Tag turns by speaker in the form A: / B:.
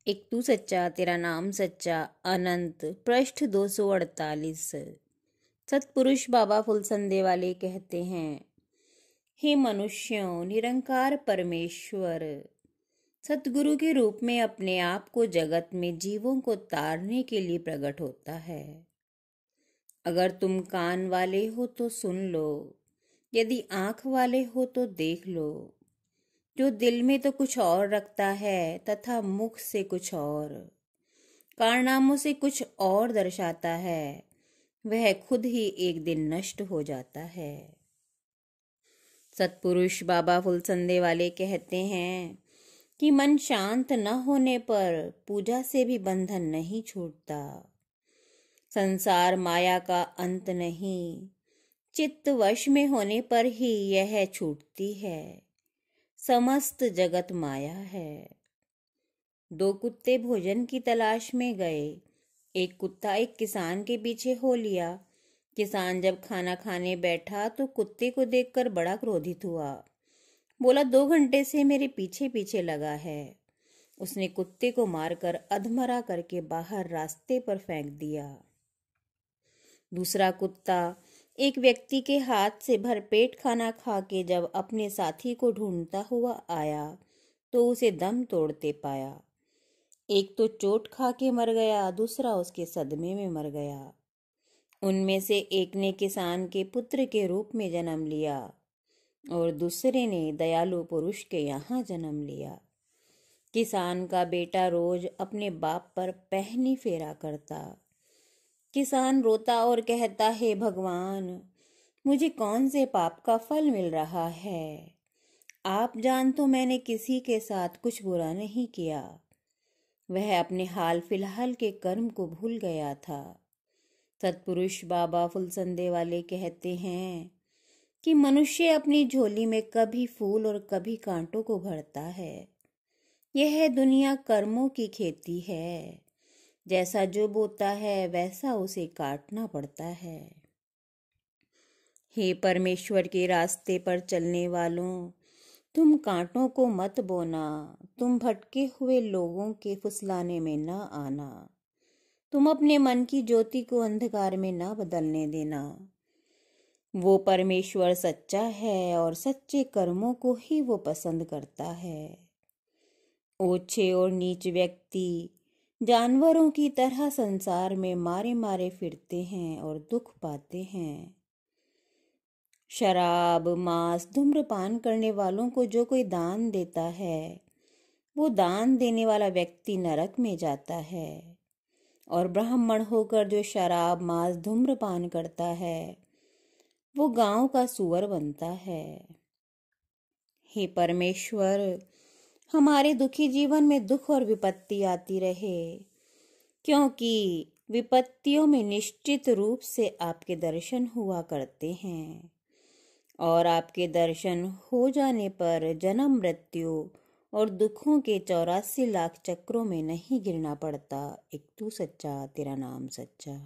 A: एक तू सच्चा तेरा नाम सच्चा अनंत पृष्ठ 248। सतपुरुष बाबा फुलसंदे वाले कहते हैं, हे मनुष्यों, निरंकार परमेश्वर सतगुरु के रूप में अपने आप को जगत में जीवों को तारने के लिए प्रकट होता है। अगर तुम कान वाले हो तो सुन लो, यदि आंख वाले हो तो देख लो। जो दिल में तो कुछ और रखता है तथा मुख से कुछ और, कारनामों से कुछ और दर्शाता है, वह खुद ही एक दिन नष्ट हो जाता है। सतपुरुष बाबा फुलसंदे वाले कहते हैं कि मन शांत न होने पर पूजा से भी बंधन नहीं छूटता। संसार माया का अंत नहीं, चित्त वश में होने पर ही यह छूटती है। समस्त जगत माया है। दो कुत्ते भोजन की तलाश में गए। एक कुत्ता एक किसान के पीछे हो लिया। किसान जब खाना खाने बैठा तो कुत्ते को देखकर बड़ा क्रोधित हुआ। बोला, 2 घंटे से मेरे पीछे पीछे लगा है। उसने कुत्ते को मारकर अधमरा करके बाहर रास्ते पर फेंक दिया। दूसरा कुत्ता एक व्यक्ति के हाथ से भरपेट खाना खा के जब अपने साथी को ढूंढता हुआ आया तो उसे दम तोड़ते पाया। एक तो चोट खा के मर गया, दूसरा उसके सदमे में मर गया। उनमें से एक ने किसान के पुत्र के रूप में जन्म लिया और दूसरे ने दयालु पुरुष के यहाँ जन्म लिया। किसान का बेटा रोज अपने बाप पर पहनी फेरा करता। किसान रोता और कहता, हे भगवान, मुझे कौन से पाप का फल मिल रहा है? आप जान तो मैंने किसी के साथ कुछ बुरा नहीं किया। वह अपने हाल फिलहाल के कर्म को भूल गया था। सतपुरुष बाबा फुलसंदे वाले कहते हैं कि मनुष्य अपनी झोली में कभी फूल और कभी कांटों को भरता है। यह दुनिया कर्मों की खेती है। जैसा जो बोता है वैसा उसे काटना पड़ता है। हे परमेश्वर के रास्ते पर चलने वालों, तुम कांटों को मत बोना। तुम भटके हुए लोगों के फुसलाने में न आना। तुम अपने मन की ज्योति को अंधकार में न बदलने देना। वो परमेश्वर सच्चा है और सच्चे कर्मों को ही वो पसंद करता है। ओछे और नीच व्यक्ति जानवरों की तरह संसार में मारे मारे फिरते हैं और दुख पाते हैं। शराब, मांस, धूम्रपान करने वालों को जो कोई दान देता है, वो दान देने वाला व्यक्ति नरक में जाता है। और ब्राह्मण होकर जो शराब, मांस, धूम्रपान करता है, वो गांव का सूअर बनता है। हे परमेश्वर, हमारे दुखी जीवन में दुख और विपत्ति आती रहे, क्योंकि विपत्तियों में निश्चित रूप से आपके दर्शन हुआ करते हैं और आपके दर्शन हो जाने पर जन्म, मृत्यु और दुखों के 84 लाख चक्रों में नहीं गिरना पड़ता। एक तू सच्चा तेरा नाम सच्चा।